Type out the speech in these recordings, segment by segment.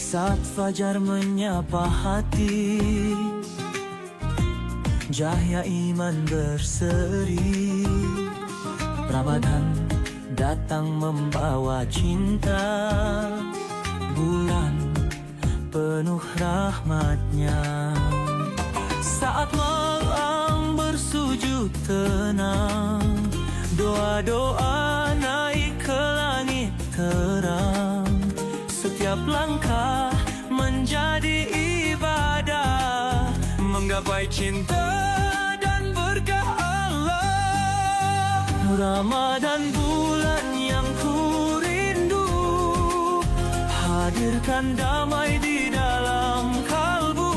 Saat fajar menyapa hati, cahaya iman berseri. Ramadan datang membawa cinta, bulan penuh rahmatnya. Saat malam bersujud tenang, doa-doa naik ke langit terang. Setiap langkah menjadi ibadah, menggapai cinta dan berkah Allah. Ramadan bulan yang ku rindu, hadirkan damai di dalam kalbu.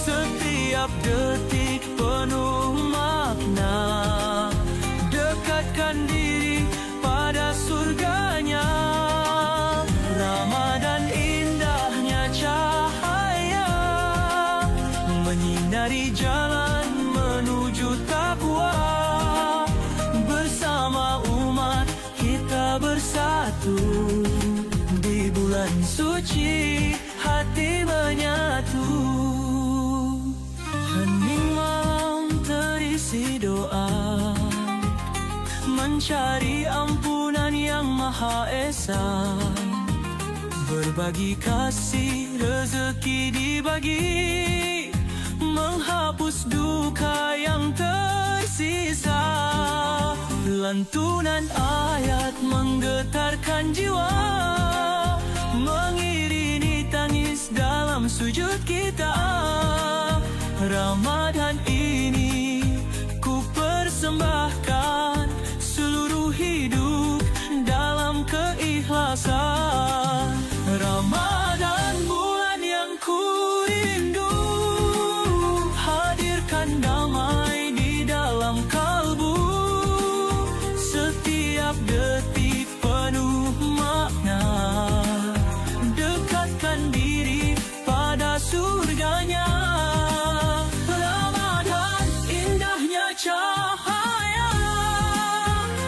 Setiap detik penuh makna, dekatkan diri pada surganya. Ramadan indahnya cahaya, menyinari jalan menuju takwa. Bersama umat kita bersatu, di bulan suci hati menyatu. Hening malam terisi doa, mencari ampunan yang Maha Esa. Berbagi kasih, rezeki dibagi, menghapus duka yang tersisa. Lantunan ayat menggetarkan jiwa, mengiringi tangis dalam sujud kita. Ramadan ini ku persembahkan seluruh hidup dalam keikhlasan. Ramadan bulan yang ku rindu, hadirkan damai di dalam kalbu. Setiap detik penuh makna, dekatkan diri pada surganya. Ramadan indahnya cahaya,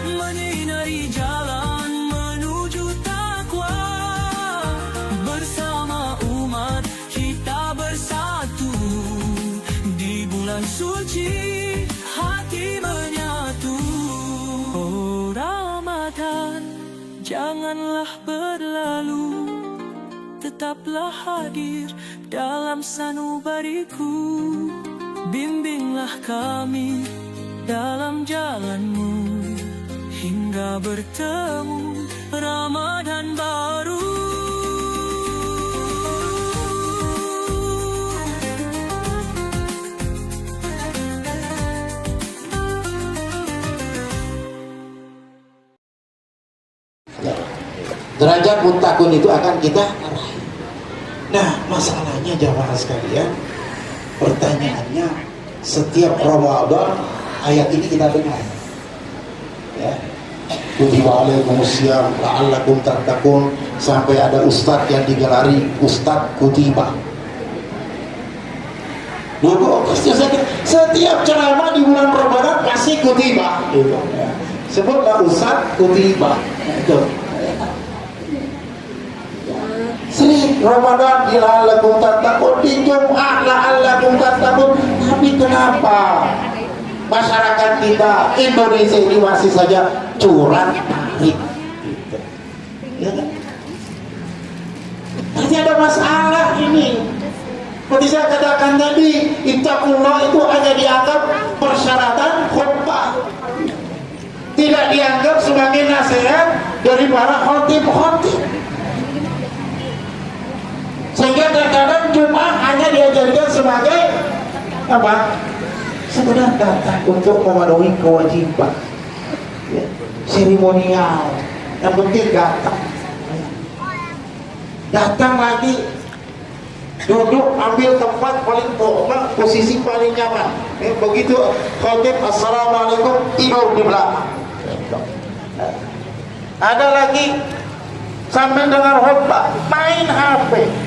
menyinari jalan menuju takwa. Bersama umat kita bersatu, di bulan suci hati menyatu. Oh Ramadan, janganlah berlalu, tetaplah hadir dalam sanubariku. Bimbinglah kami dalam jalanmu, hingga bertemu Ramadan baru. Derajat muttaqun itu akan kita raih. Nah, masalahnya jamaah sekalian, pertanyaannya, setiap Ramadan ayat ini kita dengar, ya, kutiba alaikumusiyam la'allakum tattaqun, sampai ada ustadz yang digelari Ustadz Kutiba. Dulu setiap ceramah di bulan Ramadan pasti Kutiba, gitu, ya. Sebutlah Ustadz Kutiba, itu. Sering Ramadan la'allakum tattaqun, di Jumat la'allakum tattaqun. Tapi kenapa masyarakat kita Indonesia ini masih saja curang tarik, gitu, ya kan? Pasti ada masalah ini. Seperti saya katakan tadi, ittaqullah itu hanya dianggap persyaratan khutbah, tidak dianggap sebagai nasihat dari para khotib-khotib. Sehingga terkadang Jumat hanya diajarkan sebagai apa? Sekedar datang untuk memenuhi kewajiban, ya, seremonial. Yang penting datang. Datang lagi, duduk ambil tempat paling posisi paling nyaman. Begitu khotib assalamualaikum, tidur di belakang. Ada lagi sambil dengar khutbah main HP.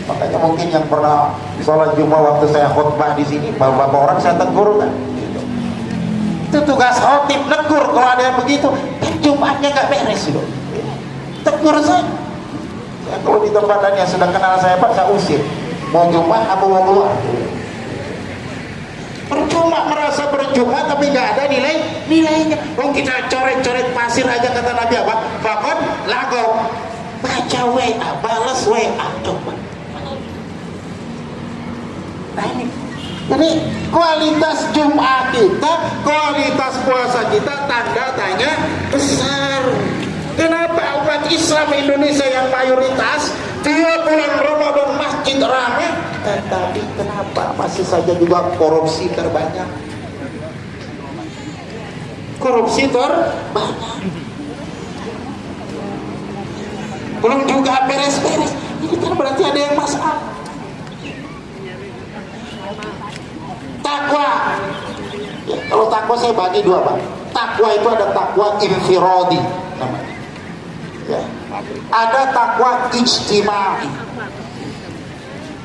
Makanya mungkin yang pernah sholat Jumat waktu saya khutbah di sini, beberapa orang saya tegur kan. Itu tugas khotib, negur kalau ada yang begitu. Kan Jumatnya nggak beres itu. tegur saya. Kalau di tempat yang sudah kenal saya Pak, saya usir. Mau Jumat apa mau keluar? Percuma, merasa percuma tapi nggak ada nilainya. Oh, kita coret-coret pasir aja, kata Nabi apa? Fakon lago. Baca WA, balas WA, coba. Nah ini, jadi kualitas Jumat kita, kualitas puasa kita tanda tanya besar. Kenapa umat Islam Indonesia yang mayoritas tiap bulan Ramadan masjid ramai, tetapi kenapa masih saja juga korupsi terbanyak? Korupsi terbanyak. Belum juga beres-beres. Ini kan berarti ada yang masalah. Takwa. Ya, kalau takwa saya bagi dua, Pak. Takwa itu ada takwa infiradi namanya. Ya. Ada takwa ijtimai.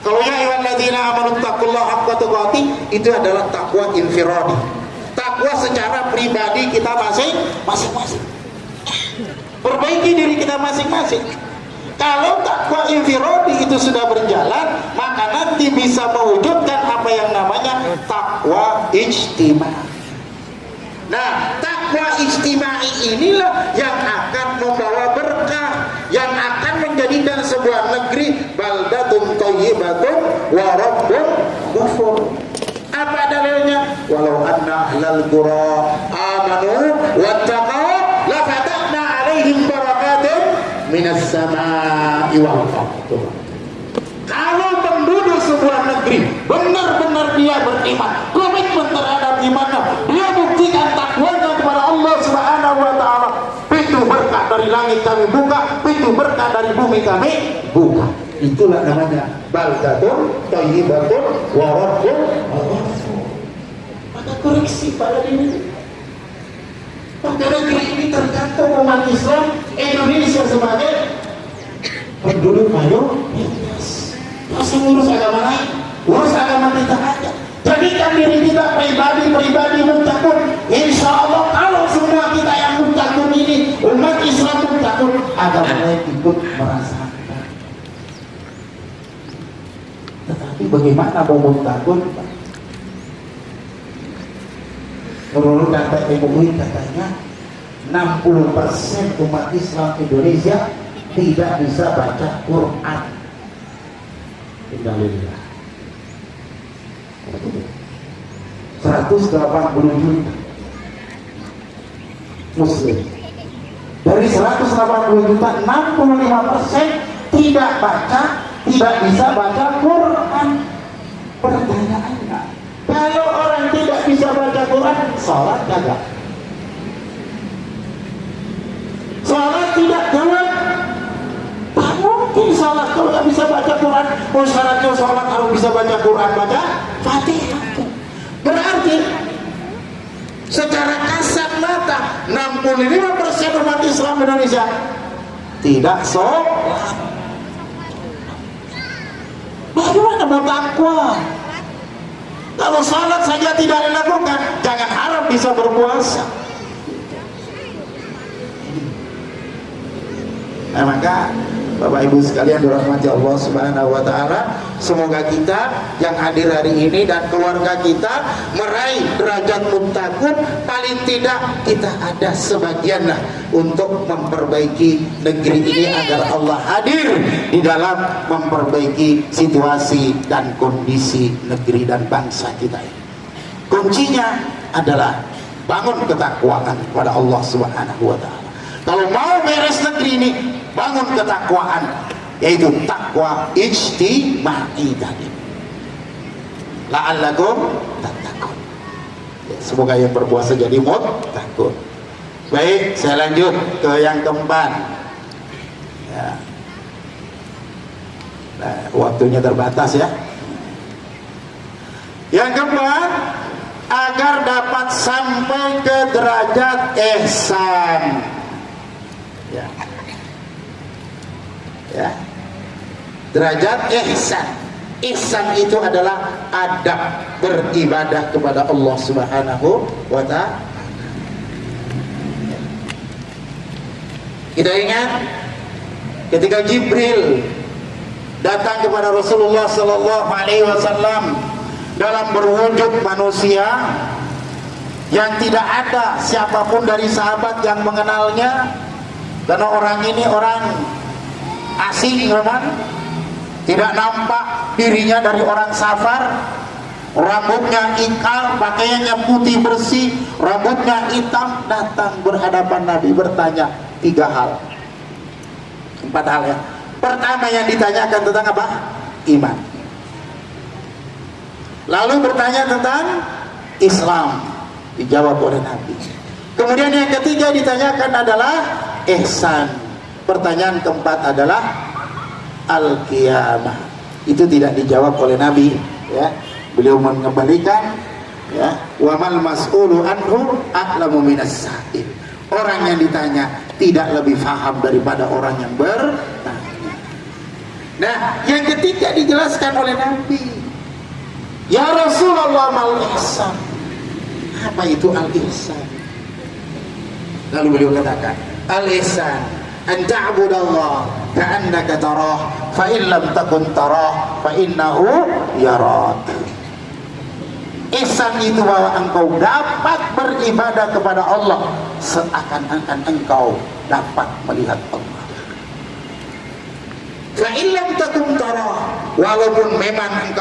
Kalau ya ayyuhalladzina amanu taqullaha haqqa tuqatih, itu adalah takwa infiradi. Takwa secara pribadi kita masing-masing. Perbaiki diri kita masing-masing. Kalau takwa infiradi itu sudah berjalan, maka nanti bisa mewujudkan apa yang namanya takwa ijtimai. Nah, takwa ijtimai inilah yang akan membawa berkah, yang akan menjadikan sebuah negeri baldatun thayyibatun wa rabbun ghafur. Apa dalilnya? Walau anna ahlal qura amanu wattaqau la fatahna alaihim barakatin minas samaa'i wal ardh. Kalau penduduk sebuah negeri benar-benar dia beriman, komitmen terhadap imannya, dia buktikan takwanya kepada Allah Subhanahu wa taala, pintu berkah dari langit kami buka, pintu berkah dari bumi kami buka. Itulah namanya baldatun thayyibatun wa rabbun ghafur. Maka koreksi pada diri. Pada negeri ini tergantung umat Islam Indonesia sebagai penduduk mayoritas. Masih ngurus agama lain, urus agama kita aja. Jadikan diri kita pribadi muttaqun. Insya Allah kalau semua kita yang muttaqun ini, umat Islam muttaqun, agama lain ikut merasakan. Tetapi bagaimana mau muttaqun? Menurut data MUI katanya 60% umat Islam Indonesia tidak bisa baca Quran. Alhamdulillah. 180 juta Muslim. Dari 180 juta, 65% tidak baca, tidak bisa baca Quran. Pertanyaannya, kalau orang tidak bisa baca Quran, sholat gagal. Sholat tidak jawab. Tak mungkin sholat kalau tak bisa baca Quran. Oh, syaratnya sholat harus bisa baca Quran, baca Fatihah. Berarti secara kasat mata 65% umat Islam Indonesia tidak sholat. Bagaimana mau takwa? Kalau sholat saja tidak dilakukan, jangan harap bisa berpuasa. Nah, maka Bapak Ibu sekalian dirahmati Allah Subhanahu wa taala, semoga kita yang hadir hari ini dan keluarga kita meraih derajat muttaqun, paling tidak kita ada sebagian lah untuk memperbaiki negeri ini agar Allah hadir di dalam memperbaiki situasi dan kondisi negeri dan bangsa kita ini. Kuncinya adalah bangun ketakwaan kepada Allah Subhanahu wa taala. Kalau mau beres negeri ini, bangun ketakwaan, yaitu takwa ijtimai tadi. La'allakum tattaqun. Ya, semoga yang berpuasa jadi muttaqun. Baik, saya lanjut ke yang keempat. Ya. Nah, waktunya terbatas ya. Yang keempat, agar dapat sampai ke derajat ihsan. Ya. Ya. Derajat ihsan. Ihsan itu adalah adab beribadah kepada Allah Subhanahu wa ta'ala. Kita ingat ketika Jibril datang kepada Rasulullah Sallallahu Alaihi Wasallam dalam berwujud manusia yang tidak ada siapapun dari sahabat yang mengenalnya, karena orang ini orang asing memang, tidak nampak dirinya dari orang safar, rambutnya ikal, pakaiannya putih bersih, rambutnya hitam, datang berhadapan Nabi bertanya 3 hal, 4 hal ya. Pertama yang ditanyakan tentang apa? Iman. Lalu bertanya tentang Islam, dijawab oleh Nabi. Kemudian yang ketiga ditanyakan adalah ihsan. Pertanyaan keempat adalah al-qiyamah. Itu tidak dijawab oleh Nabi, ya. Beliau mengembalikan, ya, wa mal mas'ulu anhu a'lamu minas sa'il. Orang yang ditanya tidak lebih paham daripada orang yang bertanya. Nah, yang ketiga dijelaskan oleh Nabi. Ya Rasulullah, mal ihsan. Apa itu al-ihsan? Lalu beliau katakan, al-ihsan an ta'budallah ka'annaka tarah, fa in lam takun tarah fa innahu yarak. Ihsan itu bahwa engkau dapat beribadah kepada Allah seakan-akan engkau dapat melihat Allah. Fa in lam takun tarah, walaupun memang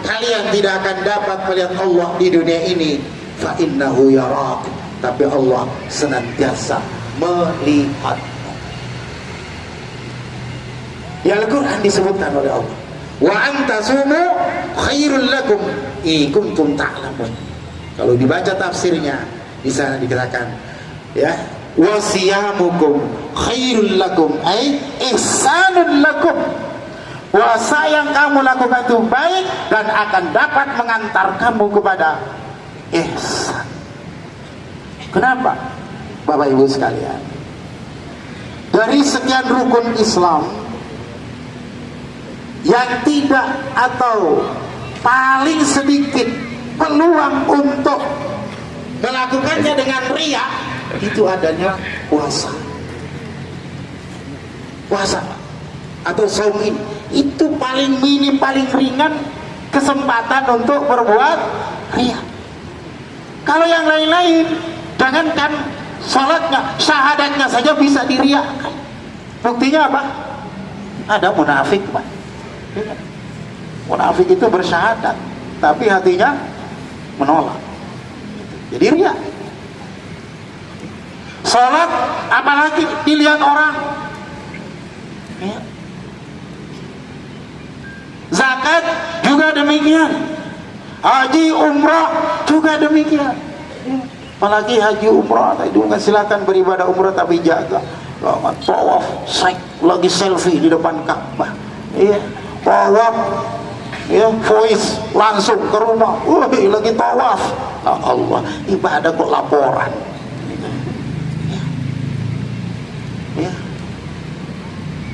kalian tidak akan dapat melihat Allah di dunia ini, fa innahu yarak, tapi Allah senantiasa melihat. Di Al-Quran disebutkan oleh Allah, wa antasumu khairul lakum in kuntum ta'lamun. Kalau dibaca tafsirnya di sana dikatakan, ya, wa siyamukum khairul lakum ay ihsanul lakum. Puasa yang kamu lakukan itu baik dan akan dapat mengantar kamu kepada ihsan. Kenapa? Bapak Ibu sekalian, dari sekian rukun Islam yang tidak atau paling sedikit peluang untuk melakukannya dengan riya, itu adanya puasa. Puasa atau saum ini, itu paling minim, paling ringan kesempatan untuk berbuat riya. Kalau yang lain-lain, jangankan salatnya, syahadatnya saja bisa diriakan. Buktinya apa? Ada munafik, Pak. Munafik itu bersyahadat tapi hatinya menolak, jadi riya. Salat apalagi dilihat orang, ya. Zakat juga demikian, haji umrah juga demikian, ya. Apalagi haji umrah itu kan silakan beribadah umrah tapi jaga tawaf, lagi selfie di depan Ka'bah, iya. Tawaf, ya, voice langsung ke rumah, lagi tawaf. Ya Allah, ibadah kok laporan, ya.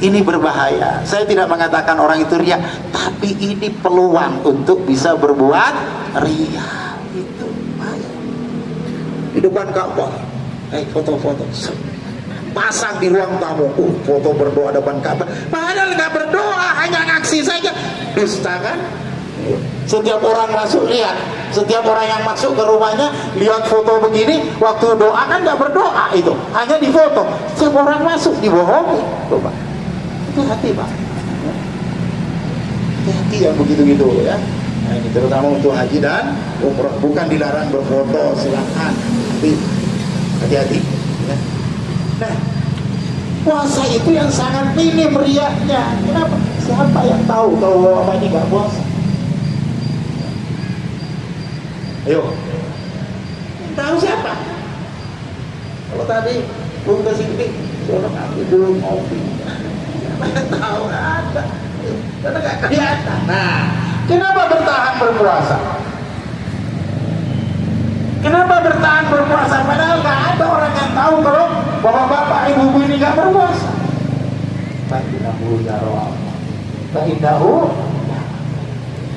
Ini berbahaya. Saya tidak mengatakan orang itu riya, tapi ini peluang untuk bisa berbuat riya. Itu baik. Di depan Ka'bah, foto-foto, pasang di ruang tamu, foto berdoa depan Ka'bah, padahal nggak berdoa, hanya ngaksi saja. Dusta kan? Setiap orang masuk lihat, setiap orang yang masuk ke rumahnya lihat foto begini, waktu doa kan nggak berdoa, itu hanya di foto. Setiap orang masuk dibohongi. Coba, hati-hati, Pak. Hati-hati yang begitu-gitu, ya. Nah, ini terutama untuk haji dan umrah. Bukan dilarang berfoto, silakan, tapi hati-hati, ya. Nah, puasa itu yang sangat minim riaknya. Kenapa? Siapa yang tahu kalau Bapak ini nggak puasa? Ayo, tahu siapa? Kalau tadi belum ke sini, suruh nanti dulu ngopi. Siapa yang tahu? Ada, karena nggak kelihatan. Nah, kenapa bertahan berpuasa? Kenapa bertahan berpuasa? Padahal nggak ada orang yang tahu kalau bapak-bapak, ibu-ibu ini nggak berpuasa. Fa'innahu yara, fa'innahu,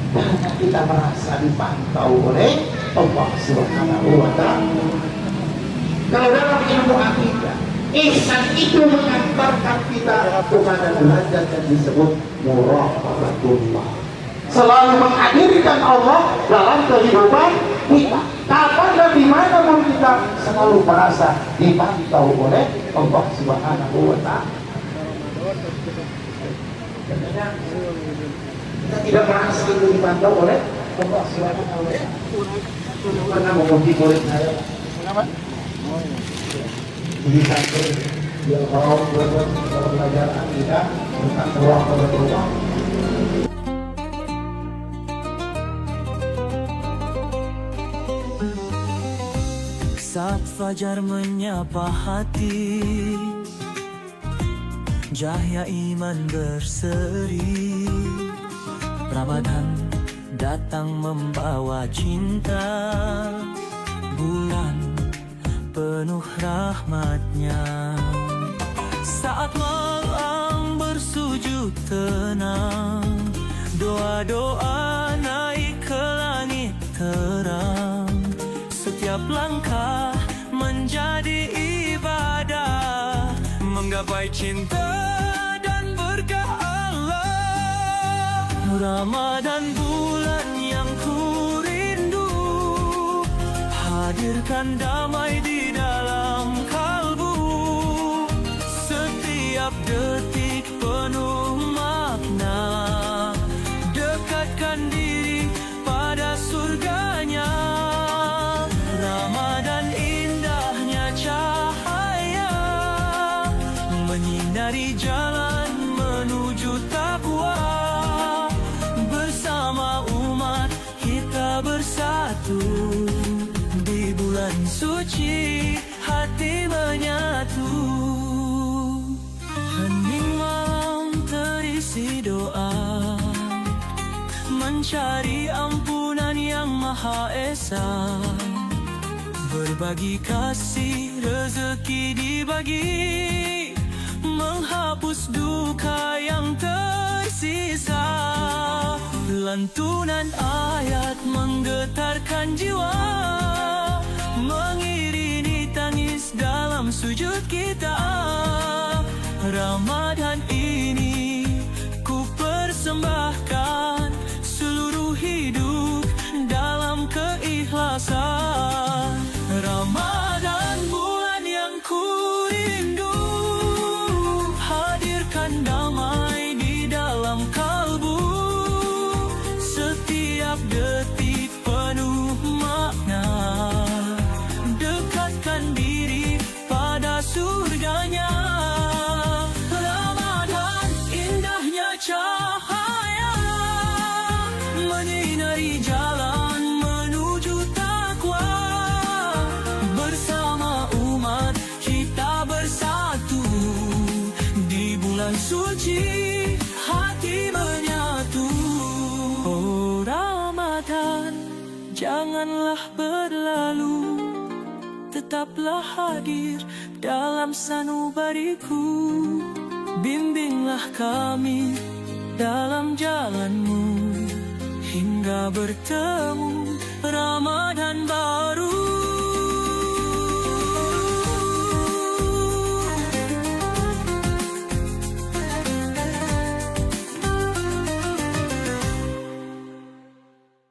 karena kita merasa dipantau oleh Allah Subhanahu wa Ta'ala. Kalau dalam ilmu akidah, Ihsan itu mengantarkan kita kepada derajat yang disebut muraqabatullah. Selalu menghadirkan Allah dalam kehidupan kita. Kapan dan di mana pun kita selalu merasa dipantau oleh Allah Subhanahu wa Ta'ala. Kita tidak merasa itu dipantau oleh Allah Subhanahu wa Ta'ala. Pernah memuji murid saya. Di kantor dia mau buat pelajaran kita tentang muraqabatullah. Saat fajar menyapa hati, cahaya iman berseri. Ramadan datang membawa cinta, bulan penuh rahmatnya. Saat malam bersujud tenang, doa-doa naik ke langit terang. Setiap langkah menjadi ibadah, menggapai cinta dan berkah Allah. Ramadan bulan yang ku rindu, hadirkan damai di dalam kalbu. Setiap detik penuh makna, dekatkan diri pada surganya. Ramadan indahnya cahaya, menyinari jalan menuju takwa. Bersama umat kita bersatu, di bulan suci hati menyatu. Hening malam terisi doa, mencari ampunan yang Maha Esa. Berbagi kasih, rezeki dibagi, menghapus duka yang tersisa. Lantunan ayat menggetarkan jiwa, mengiringi tangis dalam sujud kita. Ramadan ini ku persembahkan seluruh hidup dalam keikhlasan. Ramadan bulan yang ku rindu, hadirkan damai di dalam kalbu. Setiap detik penuh makna, dekatkan diri pada surganya. Ramadan indahnya cahaya, menyinari jalan menuju takwa. Bersama umat kita bersatu, di bulan suci hati menyatu. Oh Ramadan, janganlah berlalu, tetaplah hadir dalam sanubariku. Bimbinglah kami dalam jalanmu, hingga bertemu Ramadan